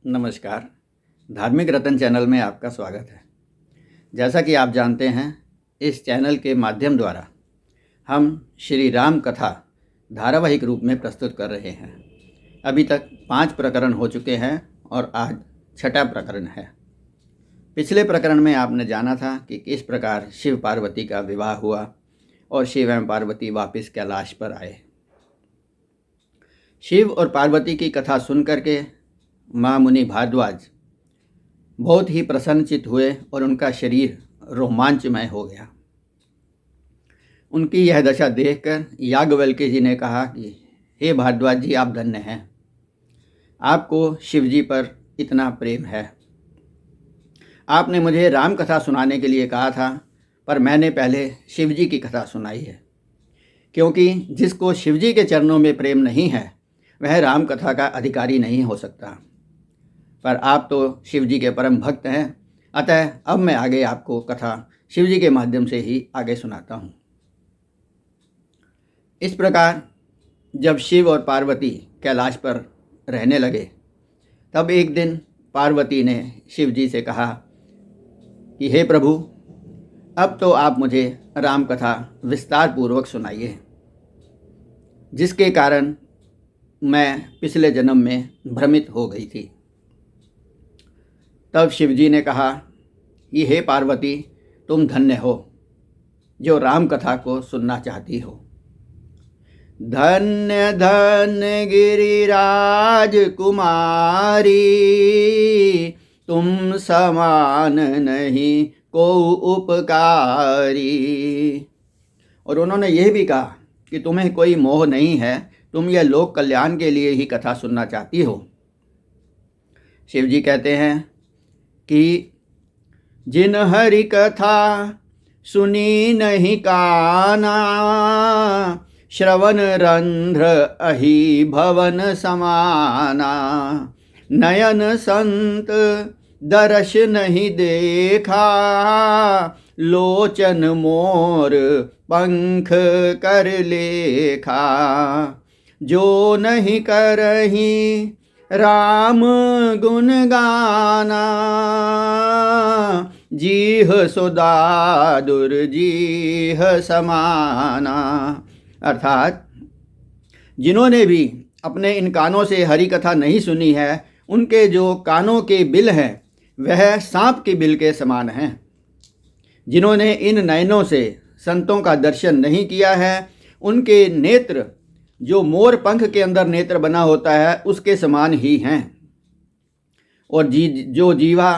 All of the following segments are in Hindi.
नमस्कार। धार्मिक रतन चैनल में आपका स्वागत है। जैसा कि आप जानते हैं, इस चैनल के माध्यम द्वारा हम श्री राम कथा धारावाहिक रूप में प्रस्तुत कर रहे हैं। अभी तक 5 प्रकरण हो चुके हैं और आज 6वां प्रकरण है। पिछले प्रकरण में आपने जाना था कि किस प्रकार शिव पार्वती का विवाह हुआ और शिव एवं पार्वती वापस कैलाश पर आए। शिव और पार्वती की कथा सुन करके माँ मुनि भारद्वाज बहुत ही प्रसन्नचित हुए और उनका शरीर रोमांचमय हो गया। उनकी यह दशा देखकर याज्ञवल्क्य जी ने कहा कि हे भारद्वाज जी, आप धन्य हैं, आपको शिव जी पर इतना प्रेम है। आपने मुझे राम कथा सुनाने के लिए कहा था, पर मैंने पहले शिव जी की कथा सुनाई है, क्योंकि जिसको शिव जी के चरणों में प्रेम नहीं है वह राम कथा का अधिकारी नहीं हो सकता। पर आप तो शिव जी के परम भक्त हैं, अतः अब मैं आगे आपको कथा शिव जी के माध्यम से ही आगे सुनाता हूँ। इस प्रकार जब शिव और पार्वती कैलाश पर रहने लगे, तब एक दिन पार्वती ने शिव जी से कहा कि हे प्रभु, अब तो आप मुझे राम कथा विस्तार पूर्वक सुनाइए, जिसके कारण मैं पिछले जन्म में भ्रमित हो गई थी। तब शिव जी ने कहा कि हे पार्वती, तुम धन्य हो जो राम कथा को सुनना चाहती हो। धन्य धन्य गिरिराज कुमारी, तुम समान नहीं को उपकारी। और उन्होंने यह भी कहा कि तुम्हें कोई मोह नहीं है, तुम यह लोक कल्याण के लिए ही कथा सुनना चाहती हो। शिव जी कहते हैं कि जिन हरि कथा सुनी नहीं काना, श्रवण रंध्र अहि भवन समाना। नयन संत दर्श नहीं देखा, लोचन मोर पंख कर लेखा। जो नहीं करही राम गुण गाना, जीह सुधा दुर्जीह समाना। अर्थात जिन्होंने भी अपने इन कानों से हरि कथा नहीं सुनी है, उनके जो कानों के बिल हैं वह सांप के बिल के समान हैं। जिन्होंने इन नयनों से संतों का दर्शन नहीं किया है, उनके नेत्र जो मोर पंख के अंदर नेत्र बना होता है उसके समान ही हैं। और जो जीवा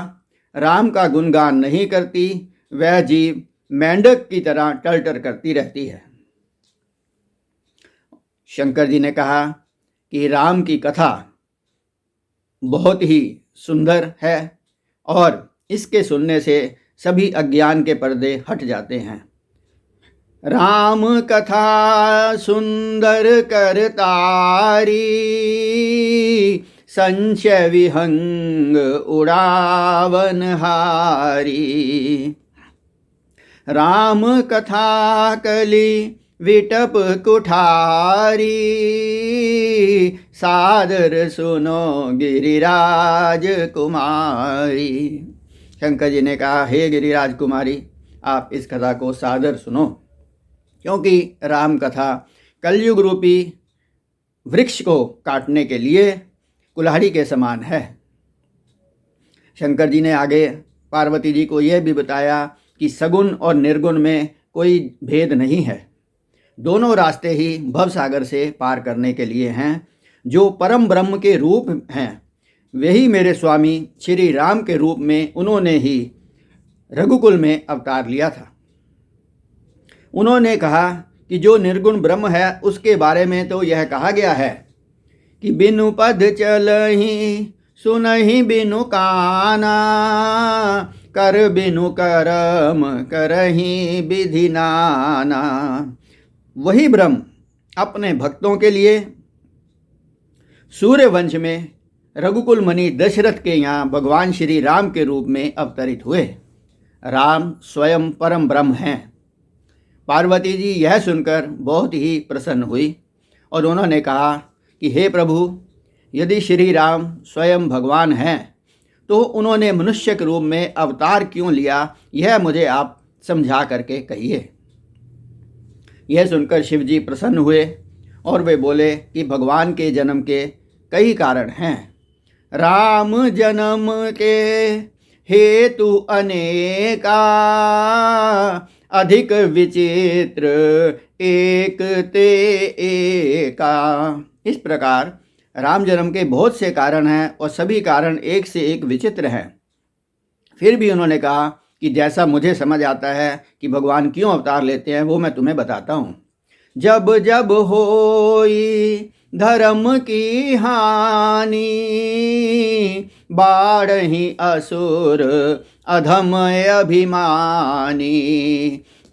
राम का गुणगान नहीं करती, वह जीव मेंढक की तरह टलटर करती रहती है। शंकर जी ने कहा कि राम की कथा बहुत ही सुंदर है और इसके सुनने से सभी अज्ञान के पर्दे हट जाते हैं। राम कथा सुंदर करतारी, संशय विहंग उड़ावन हारी। राम कथा कली विटप कुठारी, सादर सुनो गिरिराज कुमारी। शंकर जी ने कहा, हे गिरिराज कुमारी, आप इस कथा को सादर सुनो, क्योंकि राम कथा कलयुग रूपी वृक्ष को काटने के लिए कुल्हाड़ी के समान है। शंकर जी ने आगे पार्वती जी को यह भी बताया कि सगुण और निर्गुण में कोई भेद नहीं है, दोनों रास्ते ही भवसागर से पार करने के लिए हैं। जो परम ब्रह्म के रूप हैं वही मेरे स्वामी श्री राम के रूप में उन्होंने ही रघुकुल में अवतार लिया था। उन्होंने कहा कि जो निर्गुण ब्रह्म है उसके बारे में तो यह कहा गया है कि बिनु पद चलहि सुनहि बिनु काना, कर बिनु करम करहि विधि नाना। वही ब्रह्म अपने भक्तों के लिए सूर्य वंश में रघुकुल मुनि दशरथ के यहाँ भगवान श्री राम के रूप में अवतरित हुए। राम स्वयं परम ब्रह्म हैं। पार्वती जी यह सुनकर बहुत ही प्रसन्न हुई और उन्होंने कहा कि हे प्रभु, यदि श्री राम स्वयं भगवान हैं तो उन्होंने मनुष्य के रूप में अवतार क्यों लिया, यह मुझे आप समझा करके कहिए। यह सुनकर शिव जी प्रसन्न हुए और वे बोले कि भगवान के जन्म के कई कारण हैं। राम जन्म के हेतु अनेका, अधिक विचित्र एक ते एका। इस प्रकार राम जन्म के बहुत से कारण हैं और सभी कारण एक से एक विचित्र हैं। फिर भी उन्होंने कहा कि जैसा मुझे समझ आता है कि भगवान क्यों अवतार लेते हैं वो मैं तुम्हें बताता हूँ। जब जब होई धर्म की हानि, बाढ़हि असुर अधम अभिमानी।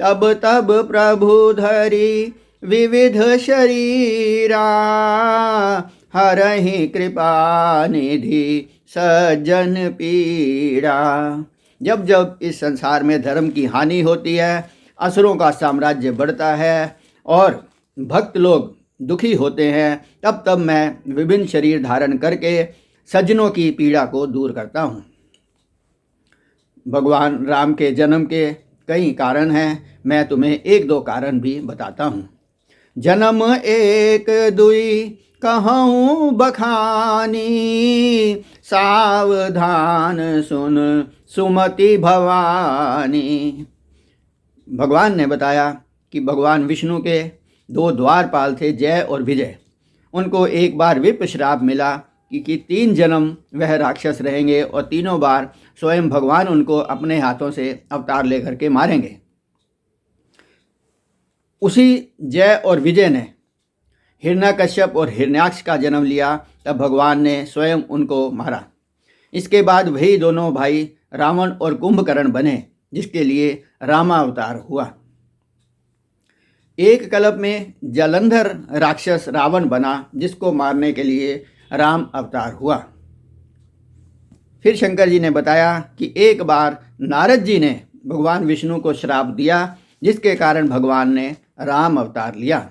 तब तब प्रभु धरि विविध शरीरा, हरहि कृपा निधि सज्जन पीड़ा। जब जब इस संसार में धर्म की हानि होती है, असुरों का साम्राज्य बढ़ता है और भक्त लोग दुखी होते हैं, तब तब मैं विभिन्न शरीर धारण करके सज्जनों की पीड़ा को दूर करता हूँ। भगवान राम के जन्म के कई कारण हैं, मैं तुम्हें एक दो कारण भी बताता हूँ। जन्म एक दुई कहूँ बखानी, सावधान सुन सुमति भवानी। भगवान ने बताया कि भगवान विष्णु के दो द्वारपाल थे, जय और विजय। उनको एक बार विप श्राप मिला कि 3 जन्म वह राक्षस रहेंगे और तीनों बार स्वयं भगवान उनको अपने हाथों से अवतार लेकर के मारेंगे। उसी जय और विजय ने हिरण्यकश्यप और हिरण्याक्ष का जन्म लिया, तब भगवान ने स्वयं उनको मारा। इसके बाद वही दोनों भाई रावण और कुंभकर्ण बने, जिसके लिए रामावतार हुआ। एक कल्प में जलंधर राक्षस रावण बना, जिसको मारने के लिए राम अवतार हुआ। फिर शंकर जी ने बताया कि एक बार नारद जी ने भगवान विष्णु को श्राप दिया, जिसके कारण भगवान ने राम अवतार लिया।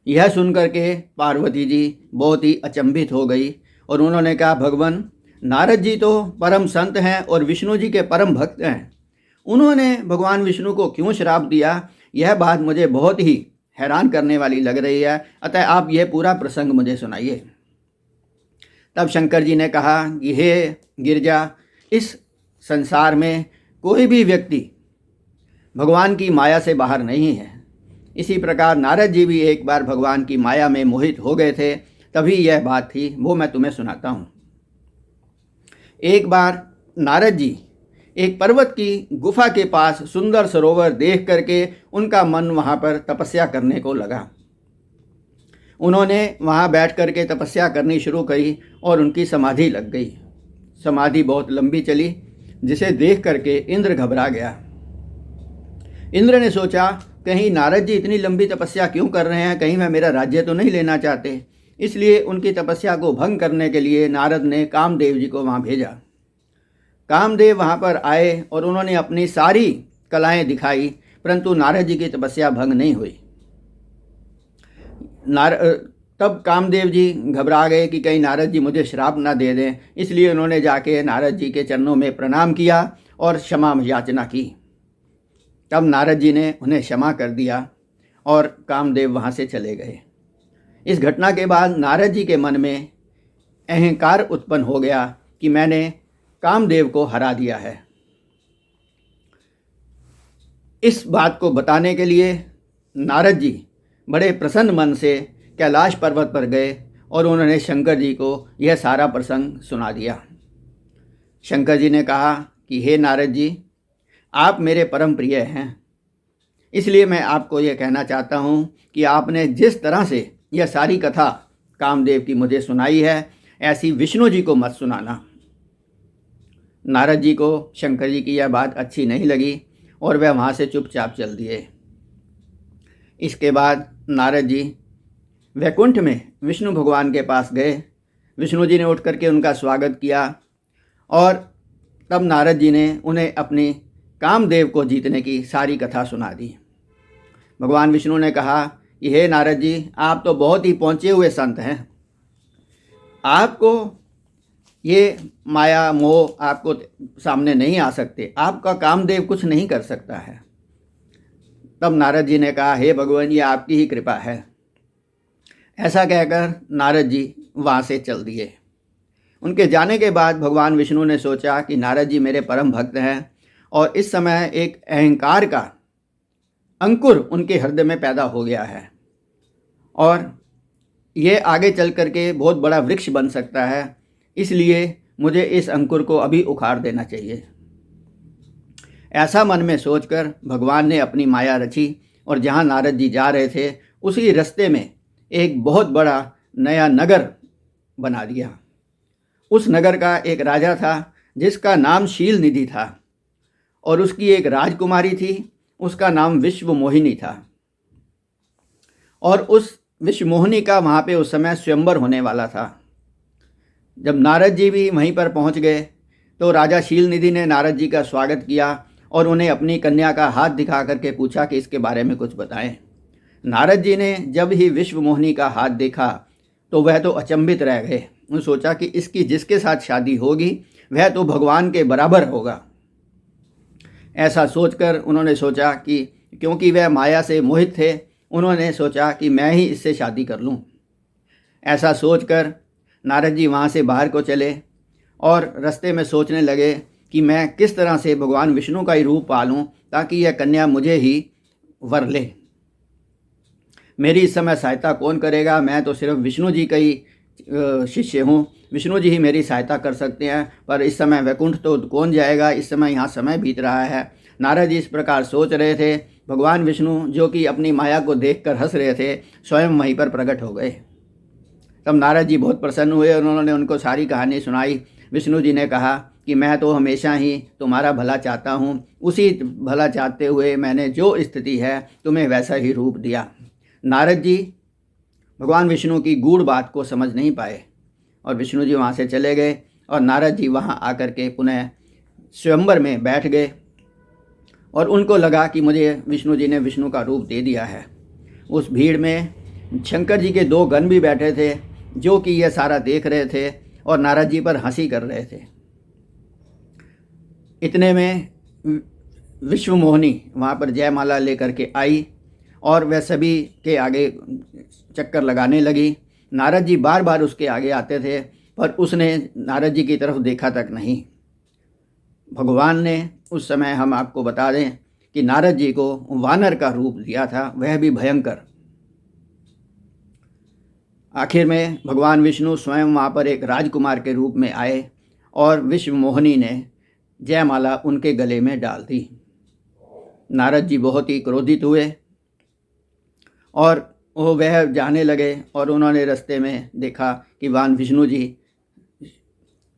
यह सुनकर के पार्वती जी बहुत ही अचंभित हो गई और उन्होंने कहा, भगवान नारद जी तो परम संत हैं और विष्णु जी के परम भक्त हैं, उन्होंने भगवान विष्णु को क्यों श्राप दिया, यह बात मुझे बहुत ही हैरान करने वाली लग रही है, अतः आप यह पूरा प्रसंग मुझे सुनाइए। तब शंकर जी ने कहा कि हे गिरिजा, इस संसार में कोई भी व्यक्ति भगवान की माया से बाहर नहीं है। इसी प्रकार नारद जी भी एक बार भगवान की माया में मोहित हो गए थे, तभी यह बात थी, वो मैं तुम्हें सुनाता हूँ। एक बार नारद जी एक पर्वत की गुफा के पास सुंदर सरोवर देख करके उनका मन वहाँ पर तपस्या करने को लगा। उन्होंने वहाँ बैठ करके तपस्या करनी शुरू करी और उनकी समाधि लग गई। समाधि बहुत लंबी चली, जिसे देख करके इंद्र घबरा गया। इंद्र ने सोचा, कहीं नारद जी इतनी लंबी तपस्या क्यों कर रहे हैं, कहीं वह मेरा राज्य तो नहीं लेना चाहते। इसलिए उनकी तपस्या को भंग करने के लिए नारद ने कामदेव जी को वहाँ भेजा। कामदेव वहाँ पर आए और उन्होंने अपनी सारी कलाएं दिखाई, परंतु नारद जी की तपस्या भंग नहीं हुई। तब कामदेव जी घबरा गए कि कहीं नारद जी मुझे श्राप ना दे दें, इसलिए उन्होंने जाके नारद जी के चरणों में प्रणाम किया और क्षमा याचना की। तब नारद जी ने उन्हें क्षमा कर दिया और कामदेव वहाँ से चले गए। इस घटना के बाद नारद जी के मन में अहंकार उत्पन्न हो गया कि मैंने कामदेव को हरा दिया है। इस बात को बताने के लिए नारद जी बड़े प्रसन्न मन से कैलाश पर्वत पर गए और उन्होंने शंकर जी को यह सारा प्रसंग सुना दिया। शंकर जी ने कहा कि हे नारद जी, आप मेरे परम प्रिय हैं, इसलिए मैं आपको यह कहना चाहता हूँ कि आपने जिस तरह से यह सारी कथा कामदेव की मुझे सुनाई है, ऐसी विष्णु जी को मत सुनाना। नारद जी को शंकर जी की यह बात अच्छी नहीं लगी और वह वहाँ से चुपचाप चल दिए। इसके बाद नारद जी वैकुंठ में विष्णु भगवान के पास गए। विष्णु जी ने उठ करके उनका स्वागत किया और तब नारद जी ने उन्हें अपनी कामदेव को जीतने की सारी कथा सुना दी। भगवान विष्णु ने कहा कि हे नारद जी, आप तो बहुत ही पहुँचे हुए संत हैं, आपको ये माया मोह आपको सामने नहीं आ सकते, आपका कामदेव कुछ नहीं कर सकता है। तब नारद जी ने कहा, हे भगवान, ये आपकी ही कृपा है। ऐसा कहकर नारद जी वहाँ से चल दिए। उनके जाने के बाद भगवान विष्णु ने सोचा कि नारद जी मेरे परम भक्त हैं और इस समय एक अहंकार का अंकुर उनके हृदय में पैदा हो गया है और ये आगे चल करके बहुत बड़ा वृक्ष बन सकता है, इसलिए मुझे इस अंकुर को अभी उखाड़ देना चाहिए। ऐसा मन में सोचकर भगवान ने अपनी माया रची और जहाँ नारद जी जा रहे थे उसी रास्ते में एक बहुत बड़ा नया नगर बना दिया। उस नगर का एक राजा था जिसका नाम शील निधि था और उसकी एक राजकुमारी थी, उसका नाम विश्व मोहिनी था। और उस विश्व मोहिनी का वहाँ पे उस समय स्वयंवर होने वाला था। जब नारद जी भी वहीं पर पहुँच गए तो राजा शील निधि ने नारद जी का स्वागत किया और उन्हें अपनी कन्या का हाथ दिखा करके पूछा कि इसके बारे में कुछ बताएं। नारद जी ने जब ही विश्व मोहिनी का हाथ देखा तो वह तो अचंभित रह गए। उन्होंने सोचा कि इसकी जिसके साथ शादी होगी वह तो भगवान के बराबर होगा। ऐसा सोचकर उन्होंने सोचा कि क्योंकि वह माया से मोहित थे, उन्होंने सोचा कि मैं ही इससे शादी कर लूं। ऐसा सोचकर नारद जी वहाँ से बाहर को चले और रास्ते में सोचने लगे कि मैं किस तरह से भगवान विष्णु का ही रूप पालूं ताकि यह कन्या मुझे ही वर ले। मेरी इस समय सहायता कौन करेगा? मैं तो सिर्फ विष्णु जी का ही शिष्य हूँ, विष्णु जी ही मेरी सहायता कर सकते हैं, पर इस समय वैकुंठ तो कौन जाएगा, इस समय यहाँ समय बीत रहा है। नारद जी इस प्रकार सोच रहे थे। भगवान विष्णु जो कि अपनी माया को देखकर हंस रहे थे, स्वयं वहीं पर प्रकट हो गए। तब नारद जी बहुत प्रसन्न हुए और उन्होंने उनको सारी कहानी सुनाई। विष्णु जी ने कहा कि मैं तो हमेशा ही तुम्हारा भला चाहता हूँ, उसी भला चाहते हुए मैंने जो स्थिति है तुम्हें वैसा ही रूप दिया। नारद जी भगवान विष्णु की गूढ़ बात को समझ नहीं पाए और विष्णु जी वहाँ से चले गए और नारद जी वहाँ आकर के पुनः स्वयंवर में बैठ गए और उनको लगा कि मुझे विष्णु जी ने विष्णु का रूप दे दिया है। उस भीड़ में शंकर जी के 2 गण भी बैठे थे जो कि यह सारा देख रहे थे और नारद जी पर हंसी कर रहे थे। इतने में विश्व मोहिनी वहाँ पर जयमाला लेकर के आई और वह सभी के आगे चक्कर लगाने लगी। नारद जी बार बार उसके आगे आते थे पर उसने नारद जी की तरफ देखा तक नहीं। भगवान ने उस समय, हम आपको बता दें, कि नारद जी को वानर का रूप दिया था, वह भी भयंकर। आखिर में भगवान विष्णु स्वयं वहाँ पर एक राजकुमार के रूप में आए और विश्व मोहिनी ने जयमाला उनके गले में डाल दी। नारद जी बहुत ही क्रोधित हुए और वह जाने लगे और उन्होंने रास्ते में देखा कि भगवान विष्णु जी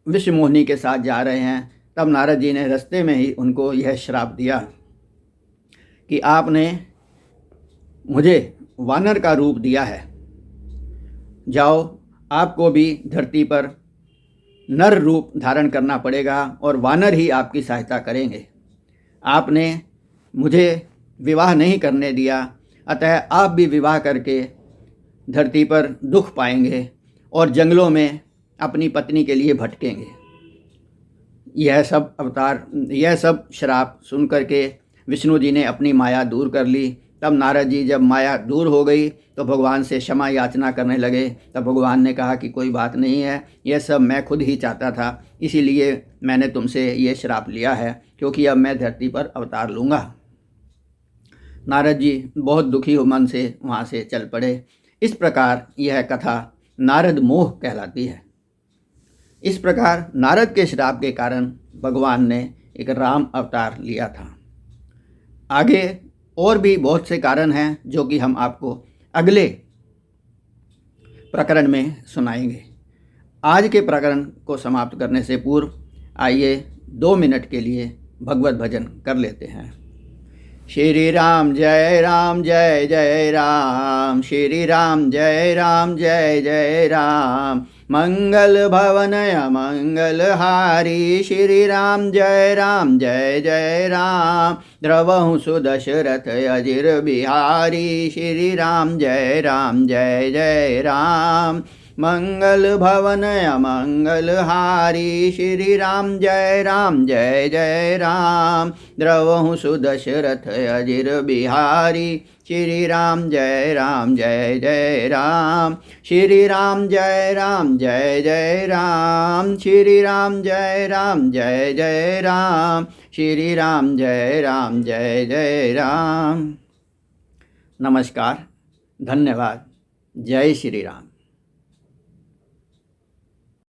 विश्व मोहिनी के साथ जा रहे हैं। तब नारद जी ने रास्ते में ही उनको यह श्राप दिया कि आपने मुझे वानर का रूप दिया है, जाओ आपको भी धरती पर नर रूप धारण करना पड़ेगा और वानर ही आपकी सहायता करेंगे। आपने मुझे विवाह नहीं करने दिया, अतः आप भी विवाह करके धरती पर दुख पाएंगे और जंगलों में अपनी पत्नी के लिए भटकेंगे। यह सब श्राप सुन करके विष्णु जी ने अपनी माया दूर कर ली। तब नारद जी जब माया दूर हो गई तो भगवान से क्षमा याचना करने लगे। तब भगवान ने कहा कि कोई बात नहीं है, यह सब मैं खुद ही चाहता था, इसीलिए मैंने तुमसे ये श्राप लिया है, क्योंकि अब मैं धरती पर अवतार लूँगा। नारद जी बहुत दुखी मन से वहाँ से चल पड़े। इस प्रकार यह कथा नारद मोह कहलाती है। इस प्रकार नारद के श्राप के कारण भगवान ने एक राम अवतार लिया था। आगे और भी बहुत से कारण हैं जो कि हम आपको अगले प्रकरण में सुनाएंगे। आज के प्रकरण को समाप्त करने से पूर्व आइए 2 मिनट के लिए भगवत भजन कर लेते हैं। श्री राम जय राम जय जय राम, श्री राम जय राम जय जय राम, मंगल भवन मंगल हारी श्री राम जय जय राम। द्रवहु सुदशरथ अजिर बिहारी श्री राम जय जय राम। मंगल भवन मंगल हारी श्री राम जय जय राम। द्रवहु सुदशरथ अजिर बिहारी श्री राम जय जय राम। श्री राम जय जय राम। श्री राम जय जय राम। श्री राम जय जय राम। नमस्कार, धन्यवाद। जय श्री राम।